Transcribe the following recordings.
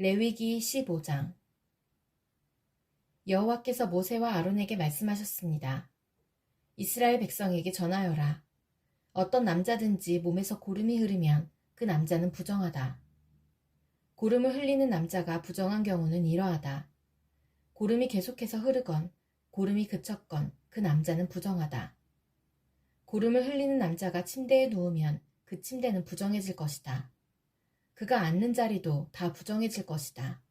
레위기 15장. 여호와께서 모세와 아론에게 말씀하셨습니다. 이스라엘 백성에게 전하여라. 어떤 남자든지 몸에서 고름이 흐르면 그 남자는 부정하다. 고름을 흘리는 남자가 부정한 경우는 이러하다. 고름이 계속해서 흐르건 고름이 그쳤건 그 남자는 부정하다. 고름을 흘리는 남자가 침대에 누우면 그 침대는 부정해질 것이다. 그가 앉는 자리도 다 부정해질 것이다.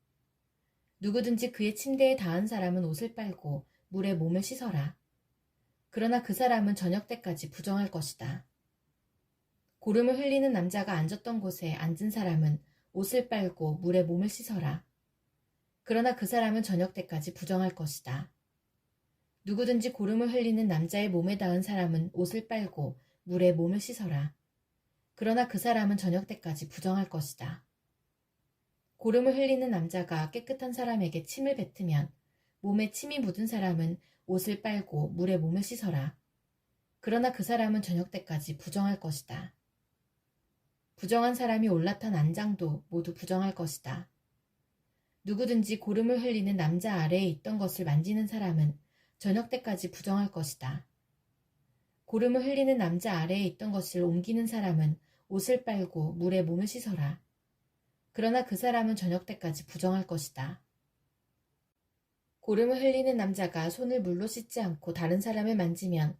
누구든지 그의 침대에 닿은 사람은 옷을 빨고 물에 몸을 씻어라. 그러나 그 사람은 저녁 때까지 부정할 것이다. 고름을 흘리는 남자가 앉았던 곳에 앉은 사람은 옷을 빨고 물에 몸을 씻어라. 그러나 그 사람은 저녁 때까지 부정할 것이다. 누구든지 고름을 흘리는 남자의 몸에 닿은 사람은 옷을 빨고 물에 몸을 씻어라. 그러나 그 사람은 저녁 때까지 부정할 것이다. 고름을 흘리는 남자가 깨끗한 사람에게 침을 뱉으면 몸에 침이 묻은 사람은 옷을 빨고 물에 몸을 씻어라. 그러나 그 사람은 저녁 때까지 부정할 것이다. 부정한 사람이 올라탄 안장도 모두 부정할 것이다. 누구든지 고름을 흘리는 남자 아래에 있던 것을 만지는 사람은 저녁 때까지 부정할 것이다. 고름을 흘리는 남자 아래에 있던 것을 옮기는 사람은 옷을 빨고 물에 몸을 씻어라. 그러나 그 사람은 저녁 때까지 부정할 것이다. 고름을 흘리는 남자가 손을 물로 씻지 않고 다른 사람을 만지면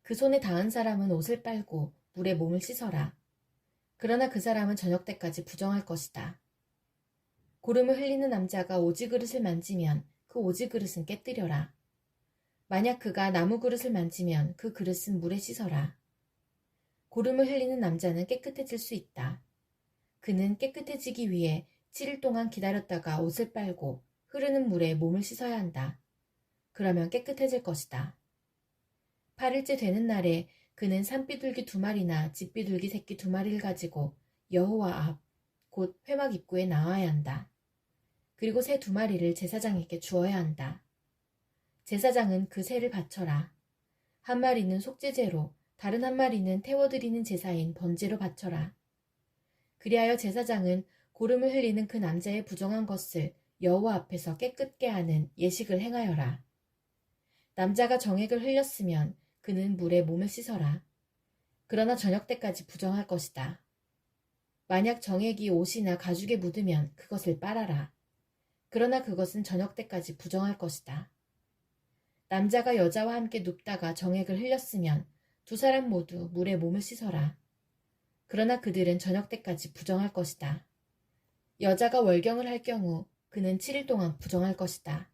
그 손에 닿은 사람은 옷을 빨고 물에 몸을 씻어라. 그러나 그 사람은 저녁 때까지 부정할 것이다. 고름을 흘리는 남자가 오지 그릇을 만지면 그 오지 그릇은 깨뜨려라. 만약 그가 나무 그릇을 만지면 그 그릇은 물에 씻어라. 고름을 흘리는 남자는 깨끗해질 수 있다. 그는 깨끗해지기 위해 7일 동안 기다렸다가 옷을 빨고 흐르는 물에 몸을 씻어야 한다. 그러면 깨끗해질 것이다. 8일째 되는 날에 그는 산비둘기 2마리나 집비둘기 새끼 2마리를 가지고 여호와 앞, 곧 회막 입구에 나와야 한다. 그리고 새 2마리를 제사장에게 주어야 한다. 제사장은 그 새를 바쳐라. 한 마리는 속죄제로, 다른 한 마리는 태워드리는 제사인 번제로 바쳐라. 그리하여 제사장은 고름을 흘리는 그 남자의 부정한 것을 여호와 앞에서 깨끗게 하는 예식을 행하여라. 남자가 정액을 흘렸으면 그는 물에 몸을 씻어라. 그러나 저녁 때까지 부정할 것이다. 만약 정액이 옷이나 가죽에 묻으면 그것을 빨아라. 그러나 그것은 저녁 때까지 부정할 것이다. 남자가 여자와 함께 눕다가 정액을 흘렸으면 2사람 모두 물에 몸을 씻어라. 그러나 그들은 저녁 때까지 부정할 것이다. 여자가 월경을 할 경우 그는 7일 동안 부정할 것이다.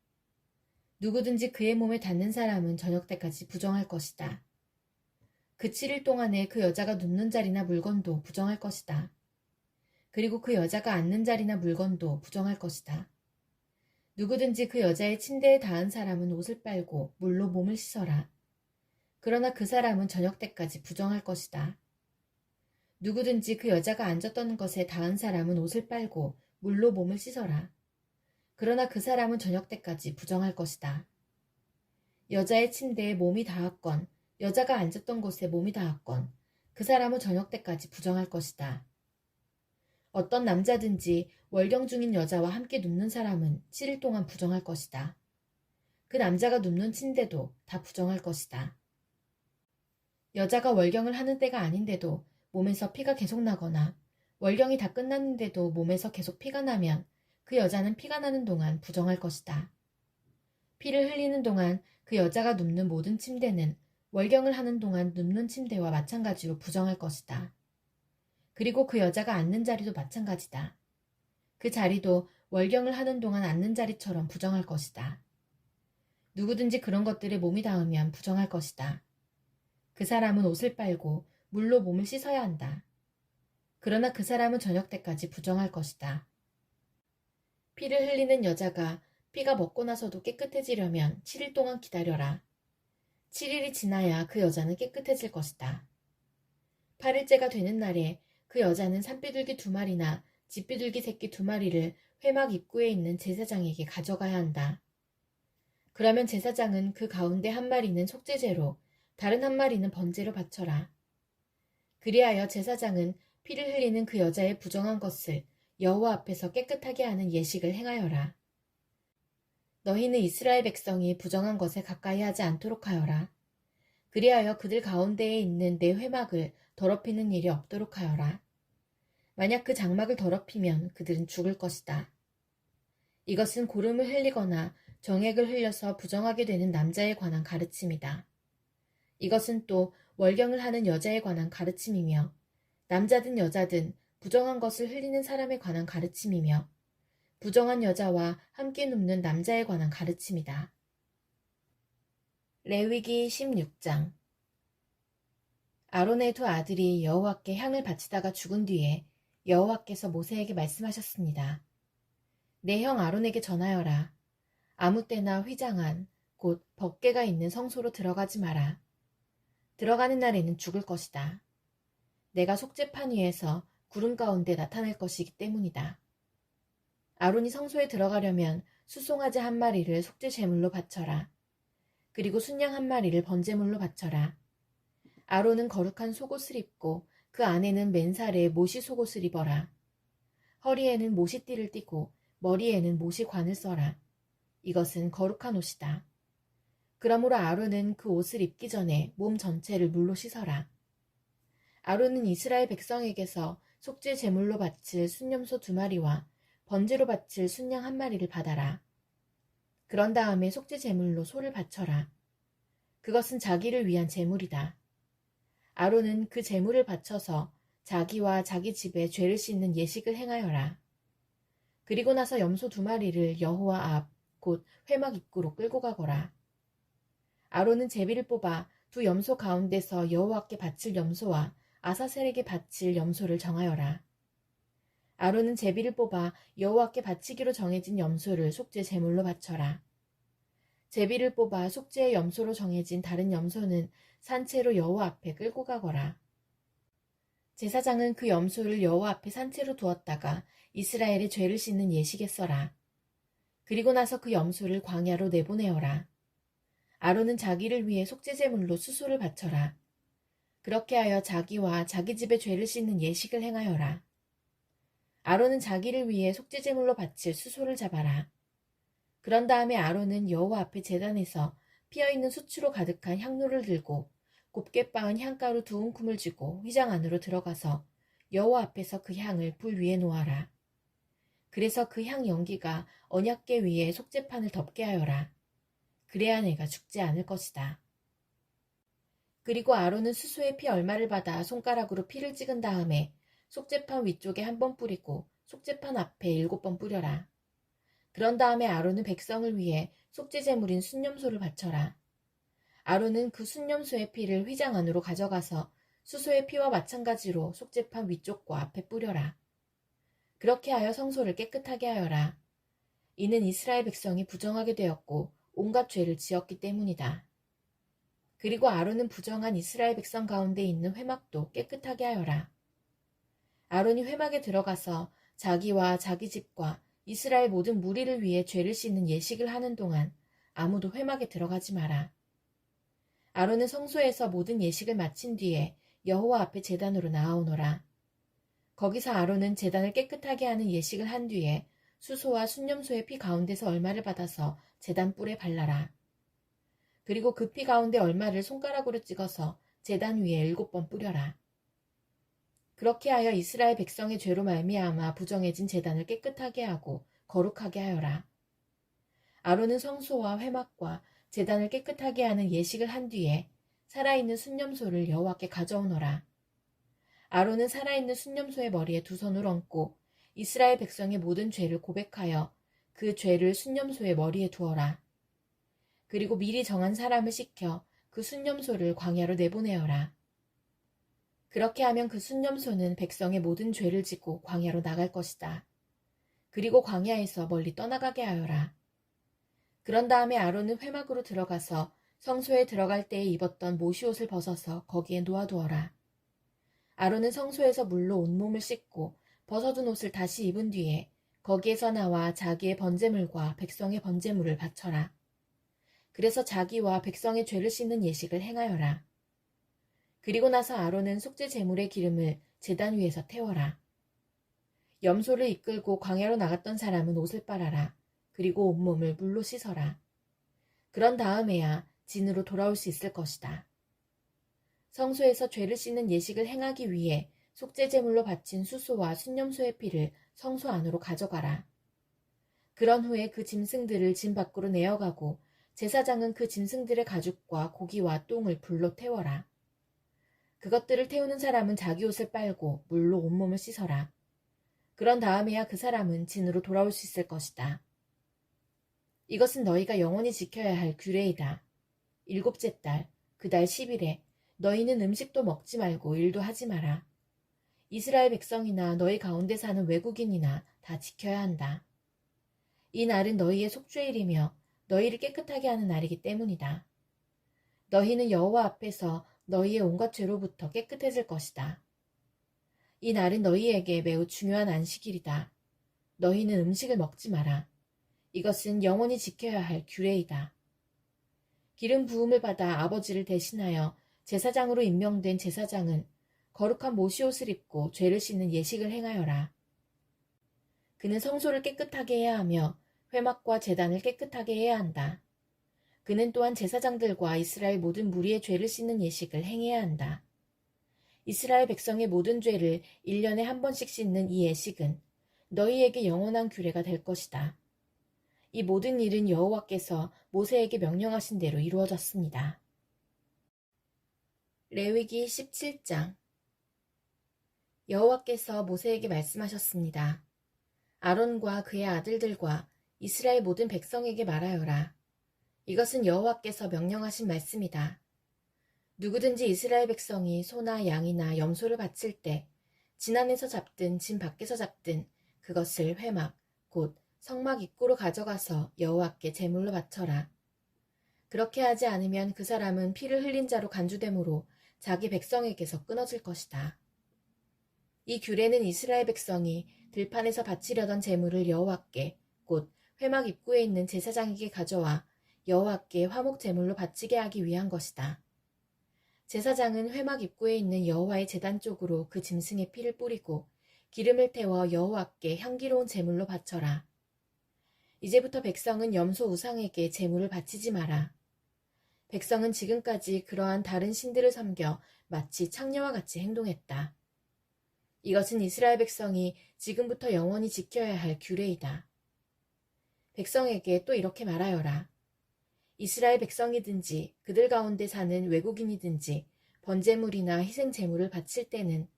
누구든지 그의 몸에 닿는 사람은 저녁 때까지 부정할 것이다. 그 7일 동안에 그 여자가 눕는 자리나 물건도 부정할 것이다. 그리고 그 여자가 앉는 자리나 물건도 부정할 것이다. 누구든지 그 여자의 침대에 닿은 사람은 옷을 빨고 물로 몸을 씻어라. 그러나 그 사람은 저녁 때까지 부정할 것이다. 누구든지 그 여자가 앉았던 것에 닿은 사람은 옷을 빨고 물로 몸을 씻어라. 그러나 그 사람은 저녁 때까지 부정할 것이다. 여자의 침대에 몸이 닿았건 여자가 앉았던 곳에 몸이 닿았건 그 사람은 저녁 때까지 부정할 것이다. 어떤 남자든지 월경 중인 여자와 함께 눕는 사람은 7일 동안 부정할 것이다. 그 남자가 눕는 침대도 다 부정할 것이다. 여자가 월경을 하는 때가 아닌데도 몸에서 피가 계속 나거나 월경이 다 끝났는데도 몸에서 계속 피가 나면 그 여자는 피가 나는 동안 부정할 것이다. 피를 흘리는 동안 그 여자가 눕는 모든 침대는 월경을 하는 동안 눕는 침대와 마찬가지로 부정할 것이다. 그리고 그 여자가 앉는 자리도 마찬가지다. 그 자리도 월경을 하는 동안 앉는 자리처럼 부정할 것이다. 누구든지 그런 것들에 몸이 닿으면 부정할 것이다. 그 사람은 옷을 빨고 물로 몸을 씻어야 한다. 그러나 그 사람은 저녁 때까지 부정할 것이다. 피를 흘리는 여자가 피가 먹고 나서도 깨끗해지려면 7일 동안 기다려라. 7일이 지나야 그 여자는 깨끗해질 것이다. 8일째가 되는 날에 그 여자는 산비둘기 2마리나 집비둘기 새끼 2마리를 회막 입구에 있는 제사장에게 가져가야 한다. 그러면 제사장은 그 가운데 한 마리는 속죄제로, 다른 한 마리는 번제로 바쳐라. 그리하여 제사장은 피를 흘리는 그 여자의 부정한 것을 여호와 앞에서 깨끗하게 하는 예식을 행하여라. 너희는 이스라엘 백성이 부정한 것에 가까이 하지 않도록 하여라. 그리하여 그들 가운데에 있는 내 회막을 더럽히는 일이 없도록 하여라. 만약 그 장막을 더럽히면 그들은 죽을 것이다. 이것은 고름을 흘리거나 정액을 흘려서 부정하게 되는 남자에 관한 가르침이다. 이것은 또 월경을 하는 여자에 관한 가르침이며 남자든 여자든 부정한 것을 흘리는 사람에 관한 가르침이며 부정한 여자와 함께 눕는 남자에 관한 가르침이다. 레위기 16장. 아론의 두 아들이 여호와께 향을 바치다가 죽은 뒤에 여호와께서 모세에게 말씀하셨습니다. 내 형 아론에게 전하여라. 아무 때나 휘장한 곧 법궤가 있는 성소로 들어가지 마라. 들어가는 날에는 죽을 것이다. 내가 속죄판 위에서 구름 가운데 나타날 것이기 때문이다. 아론이 성소에 들어가려면 수송아지 한 마리를 속죄 제물로 바쳐라. 그리고 순양 한 마리를 번제물로 바쳐라. 아론은 거룩한 속옷을 입고 그 안에는 맨살에 모시 속옷을 입어라. 허리에는 모시띠를 띠고 머리에는 모시관을 써라. 이것은 거룩한 옷이다. 그러므로 아론은 그 옷을 입기 전에 몸 전체를 물로 씻어라. 아론은 이스라엘 백성에게서 속죄 제물로 바칠 순염소 2마리와 번제로 바칠 순양 1마리를 받아라. 그런 다음에 속죄 제물로 소를 바쳐라. 그것은 자기를 위한 제물이다. 아론은 그 제물을 바쳐서 자기와 자기 집에 죄를 씻는 예식을 행하여라. 그리고 나서 염소 2마리를 여호와 앞, 곧 회막 입구로 끌고 가거라. 아론은 제비를 뽑아 두 염소 가운데서 여호와께 바칠 염소와 아사셀에게 바칠 염소를 정하여라. 아론은 제비를 뽑아 여호와께 바치기로 정해진 염소를 속죄 제물로 바쳐라. 제비를 뽑아 속죄의 염소로 정해진 다른 염소는 산채로 여호와 앞에 끌고 가거라. 제사장은 그 염소를 여호와 앞에 산채로 두었다가 이스라엘의 죄를 씻는 예식에 써라. 그리고 나서 그 염소를 광야로 내보내어라. 아론은 자기를 위해 속죄 제물로 수소를 바쳐라. 그렇게 하여 자기와 자기 집의 죄를 씻는 예식을 행하여라. 아론은 자기를 위해 속죄 제물로 바칠 수소를 잡아라. 그런 다음에 아론은 여호와 앞에 제단에서 피어있는 수치로 가득한 향로를 들고 곱게 빻은 향가루 2움큼을 쥐고 휘장 안으로 들어가서 여호와 앞에서 그 향을 불 위에 놓아라. 그래서 그 향 연기가 언약궤 위에 속죄판을 덮게 하여라. 그래야 내가 죽지 않을 것이다. 그리고 아론은 수소의 피 얼마를 받아 손가락으로 피를 찍은 다음에 속죄판 위쪽에 1번 뿌리고 속죄판 앞에 7번 뿌려라. 그런 다음에 아론은 백성을 위해 속죄 제물인 순염소를 바쳐라. 아론은 그 순염소의 피를 휘장 안으로 가져가서 수소의 피와 마찬가지로 속죄판 위쪽과 앞에 뿌려라. 그렇게 하여 성소를 깨끗하게 하여라. 이는 이스라엘 백성이 부정하게 되었고 온갖 죄를 지었기 때문이다. 그리고 아론은 부정한 이스라엘 백성 가운데 있는 회막도 깨끗하게 하여라. 아론이 회막에 들어가서 자기와 자기 집과 이스라엘 모든 무리를 위해 죄를 씻는 예식을 하는 동안 아무도 회막에 들어가지 마라. 아론은 성소에서 모든 예식을 마친 뒤에 여호와 앞에 제단으로 나아오너라. 거기서 아론은 제단을 깨끗하게 하는 예식을 한 뒤에 수소와 순염소의 피 가운데서 얼마를 받아서 제단 뿔에 발라라. 그리고 그 피 가운데 얼마를 손가락으로 찍어서 제단 위에 7번 뿌려라. 그렇게 하여 이스라엘 백성의 죄로 말미암아 부정해진 제단을 깨끗하게 하고 거룩하게 하여라. 아론은 성소와 회막과 제단을 깨끗하게 하는 예식을 한 뒤에 살아있는 순염소를 여호와께 가져오너라. 아론은 살아있는 순염소의 머리에 2 손을 얹고 이스라엘 백성의 모든 죄를 고백하여 그 죄를 순염소의 머리에 두어라. 그리고 미리 정한 사람을 시켜 그 순염소를 광야로 내보내어라. 그렇게 하면 그 순염소는 백성의 모든 죄를 지고 광야로 나갈 것이다. 그리고 광야에서 멀리 떠나가게 하여라. 그런 다음에 아론은 회막으로 들어가서 성소에 들어갈 때에 입었던 모시옷을 벗어서 거기에 놓아두어라. 아론은 성소에서 물로 온몸을 씻고 벗어둔 옷을 다시 입은 뒤에 거기에서 나와 자기의 번제물과 백성의 번제물을 바쳐라. 그래서 자기와 백성의 죄를 씻는 예식을 행하여라. 그리고 나서 아론은 속죄 제물의 기름을 제단 위에서 태워라. 염소를 이끌고 광야로 나갔던 사람은 옷을 빨아라. 그리고 온몸을 물로 씻어라. 그런 다음에야 진으로 돌아올 수 있을 것이다. 성소에서 죄를 씻는 예식을 행하기 위해 속죄제물로 바친 수소와 순념소의 피를 성소 안으로 가져가라. 그런 후에 그 짐승들을 짐 밖으로 내어가고 제사장은 그 짐승들의 가죽과 고기와 똥을 불로 태워라. 그것들을 태우는 사람은 자기 옷을 빨고 물로 온몸을 씻어라. 그런 다음에야 그 사람은 진으로 돌아올 수 있을 것이다. 이것은 너희가 영원히 지켜야 할 규례이다. 7째 달, 그 달 10일에 너희는 음식도 먹지 말고 일도 하지 마라. 이스라엘 백성이나 너희 가운데 사는 외국인이나 다 지켜야 한다. 이 날은 너희의 속죄일이며 너희를 깨끗하게 하는 날이기 때문이다. 너희는 여호와 앞에서 너희의 온갖 죄로부터 깨끗해질 것이다. 이 날은 너희에게 매우 중요한 안식일이다. 너희는 음식을 먹지 마라. 이것은 영원히 지켜야 할 규례이다. 기름 부음을 받아 아버지를 대신하여 제사장으로 임명된 제사장은 거룩한 모시옷을 입고 죄를 씻는 예식을 행하여라. 그는 성소를 깨끗하게 해야 하며 회막과 제단을 깨끗하게 해야 한다. 그는 또한 제사장들과 이스라엘 모든 무리의 죄를 씻는 예식을 행해야 한다. 이스라엘 백성의 모든 죄를 1년에 한 번씩 씻는 이 예식은 너희에게 영원한 규례가 될 것이다. 이 모든 일은 여호와께서 모세에게 명령하신 대로 이루어졌습니다. 레위기 17장. 여호와께서 모세에게 말씀하셨습니다. 아론과 그의 아들들과 이스라엘 모든 백성에게 말하여라. 이것은 여호와께서 명령하신 말씀이다. 누구든지 이스라엘 백성이 소나 양이나 염소를 바칠 때 진 안에서 잡든 진 밖에서 잡든 그것을 회막 곧 성막 입구로 가져가서 여호와께 제물로 바쳐라. 그렇게 하지 않으면 그 사람은 피를 흘린 자로 간주되므로 자기 백성에게서 끊어질 것이다. 이 규례는 이스라엘 백성이 들판에서 바치려던 제물을 여호와께 곧 회막 입구에 있는 제사장에게 가져와 여호와께 화목 제물로 바치게 하기 위한 것이다. 제사장은 회막 입구에 있는 여호와의 제단 쪽으로 그 짐승의 피를 뿌리고 기름을 태워 여호와께 향기로운 제물로 바쳐라. 이제부터 백성은 염소 우상에게 제물을 바치지 마라. 백성은 지금까지 그러한 다른 신들을 섬겨 마치 창녀와 같이 행동했다. 이것은 이스라엘 백성이 지금부터 영원히 지켜야 할 규례이다. 백성에게 또 이렇게 말하여라. 이스라엘 백성이든지 그들 가운데 사는 외국인이든지 번제물이나 희생제물을 바칠 때는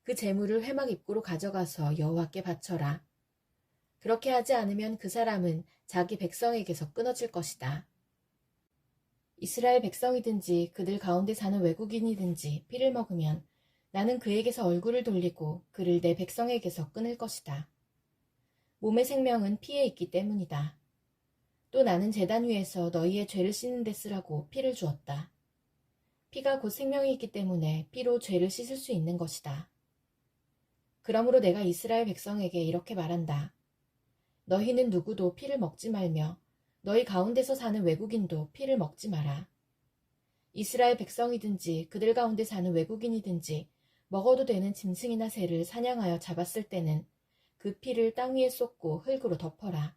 그 제물을 회막 입구로 가져가서 여호와께 바쳐라. 그렇게 하지 않으면 그 사람은 자기 백성에게서 끊어질 것이다. 이스라엘 백성이든지 그들 가운데 사는 외국인이든지 피를 먹으면 나는 그에게서 얼굴을 돌리고 그를 내 백성에게서 끊을 것이다. 몸의 생명은 피에 있기 때문이다. 또 나는 제단 위에서 너희의 죄를 씻는 데 쓰라고 피를 주었다. 피가 곧 생명이 기 때문에 피로 죄를 씻을 수 있는 것이다. 그러므로 내가 이스라엘 백성에게 이렇게 말한다. 너희는 누구도 피를 먹지 말며 너희 가운데서 사는 외국인도 피를 먹지 마라. 이스라엘 백성이든지 그들 가운데 사는 외국인이든지 먹어도 되는 짐승이나 새를 사냥하여 잡았을 때는 그 피를 땅 위에 쏟고 흙으로 덮어라.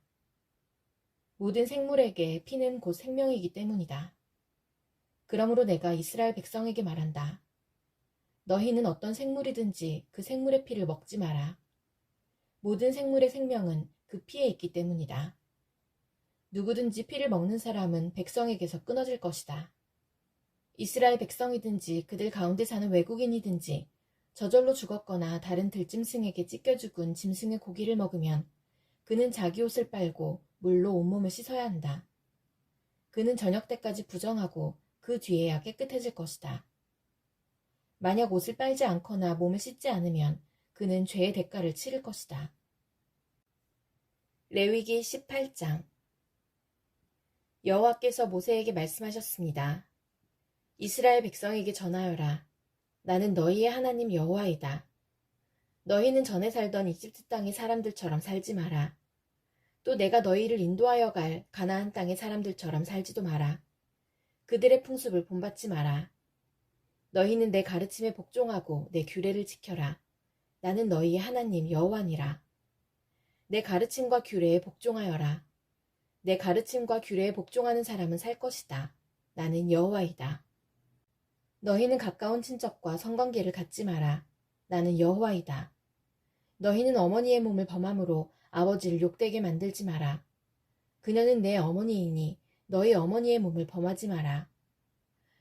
모든 생물에게 피는 곧 생명이기 때문이다. 그러므로 내가 이스라엘 백성에게 말한다. 너희는 어떤 생물이든지 그 생물의 피를 먹지 마라. 모든 생물의 생명은 그 피에 있기 때문이다. 누구든지 피를 먹는 사람은 백성에게서 끊어질 것이다. 이스라엘 백성이든지 그들 가운데 사는 외국인이든지 저절로 죽었거나 다른 들짐승에게 찢겨 죽은 짐승의 고기를 먹으면 그는 자기 옷을 빨고 물로 온몸을 씻어야 한다. 그는 저녁 때까지 부정하고 그 뒤에야 깨끗해질 것이다. 만약 옷을 빨지 않거나 몸을 씻지 않으면 그는 죄의 대가를 치를 것이다. 레위기 18장. 여호와께서 모세에게 말씀하셨습니다. 이스라엘 백성에게 전하여라. 나는 너희의 하나님 여호와이다. 너희는 전에 살던 이집트 땅의 사람들처럼 살지 마라. 또 내가 너희를 인도하여 갈 가나안 땅의 사람들처럼 살지도 마라. 그들의 풍습을 본받지 마라. 너희는 내 가르침에 복종하고 내 규례를 지켜라. 나는 너희의 하나님 여호와니라. 내 가르침과 규례에 복종하여라. 내 가르침과 규례에 복종하는 사람은 살 것이다. 나는 여호와이다. 너희는 가까운 친척과 성관계를 갖지 마라. 나는 여호와이다. 너희는 어머니의 몸을 범함으로 아버지를 욕되게 만들지 마라. 그녀는 내 어머니이니 너희 어머니의 몸을 범하지 마라.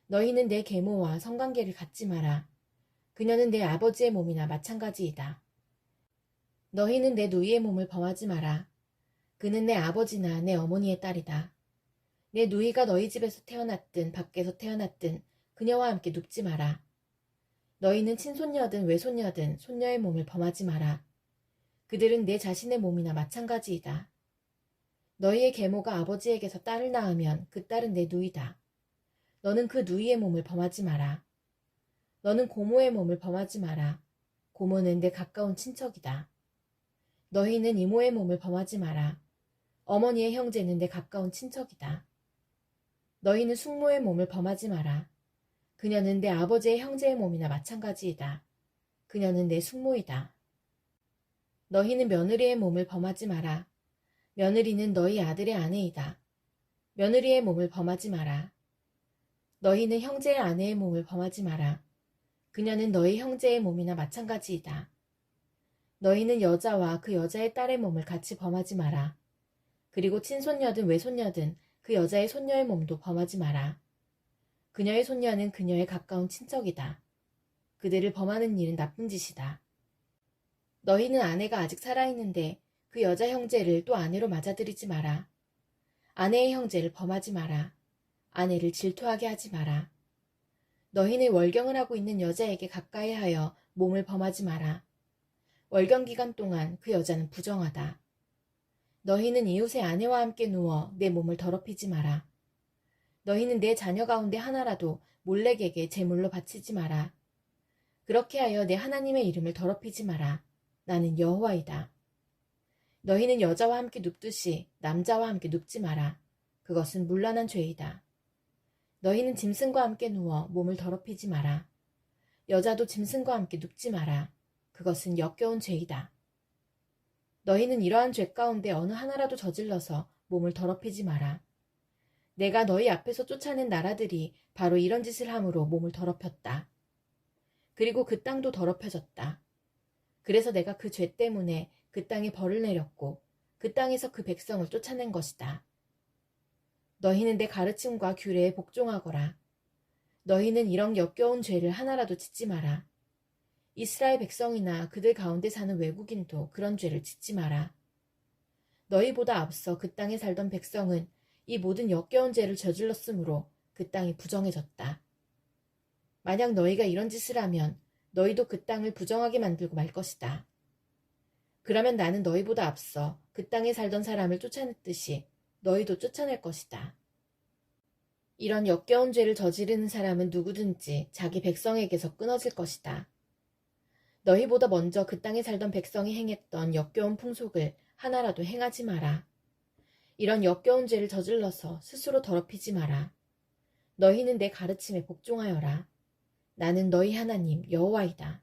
너희는 내 계모와 성관계를 갖지 마라. 그녀는 내 아버지의 몸이나 마찬가지이다. 너희는 내 누이의 몸을 범하지 마라. 그는 내 아버지나 내 어머니의 딸이다. 내 누이가 너희 집에서 태어났든 밖에서 태어났든 그녀와 함께 눕지 마라. 너희는 친손녀든 외손녀든 손녀의 몸을 범하지 마라. 그들은 내 자신의 몸이나 마찬가지이다. 너희의 계모가 아버지에게서 딸을 낳으면 그 딸은 내 누이다. 너는 그 누이의 몸을 범하지 마라. 너는 고모의 몸을 범하지 마라. 고모는 내 가까운 친척이다. 너희는 이모의 몸을 범하지 마라. 어머니의 형제는 내 가까운 친척이다. 너희는 숙모의 몸을 범하지 마라. 그녀는 내 아버지의 형제의 몸이나 마찬가지이다. 그녀는 내 숙모이다. 너희는 며느리의 몸을 범하지 마라. 며느리는 너희 아들의 아내이다. 며느리의 몸을 범하지 마라. 너희는 형제의 아내의 몸을 범하지 마라. 그녀는 너희 형제의 몸이나 마찬가지이다. 너희는 여자와 그 여자의 딸의 몸을 같이 범하지 마라. 그리고 친손녀든 외손녀든 그 여자의 손녀의 몸도 범하지 마라. 그녀의 손녀는 그녀의 가까운 친척이다. 그들을 범하는 일은 나쁜 짓이다. 너희는 아내가 아직 살아있는데 그 여자 형제를 또 아내로 맞아들이지 마라. 아내의 형제를 범하지 마라. 아내를 질투하게 하지 마라. 너희는 월경을 하고 있는 여자에게 가까이 하여 몸을 범하지 마라. 월경 기간 동안 그 여자는 부정하다. 너희는 이웃의 아내와 함께 누워 내 몸을 더럽히지 마라. 너희는 내 자녀 가운데 하나라도 몰렉에게 제물로 바치지 마라. 그렇게 하여 내 하나님의 이름을 더럽히지 마라. 나는 여호와이다. 너희는 여자와 함께 눕듯이 남자와 함께 눕지 마라. 그것은 문란한 죄이다. 너희는 짐승과 함께 누워 몸을 더럽히지 마라. 여자도 짐승과 함께 눕지 마라. 그것은 역겨운 죄이다. 너희는 이러한 죄 가운데 어느 하나라도 저질러서 몸을 더럽히지 마라. 내가 너희 앞에서 쫓아낸 나라들이 바로 이런 짓을 함으로 몸을 더럽혔다. 그리고 그 땅도 더럽혀졌다. 그래서 내가 그 죄 때문에 그 땅에 벌을 내렸고 그 땅에서 그 백성을 쫓아낸 것이다. 너희는 내 가르침과 규례에 복종하거라. 너희는 이런 역겨운 죄를 하나라도 짓지 마라. 이스라엘 백성이나 그들 가운데 사는 외국인도 그런 죄를 짓지 마라. 너희보다 앞서 그 땅에 살던 백성은 이 모든 역겨운 죄를 저질렀으므로 그 땅이 부정해졌다. 만약 너희가 이런 짓을 하면 너희도 그 땅을 부정하게 만들고 말 것이다. 그러면 나는 너희보다 앞서 그 땅에 살던 사람을 쫓아냈듯이 너희도 쫓아낼 것이다. 이런 역겨운 죄를 저지르는 사람은 누구든지 자기 백성에게서 끊어질 것이다. 너희보다 먼저 그 땅에 살던 백성이 행했던 역겨운 풍속을 하나라도 행하지 마라. 이런 역겨운 죄를 저질러서 스스로 더럽히지 마라. 너희는 내 가르침에 복종하여라. 나는 너희 하나님 여호와이다.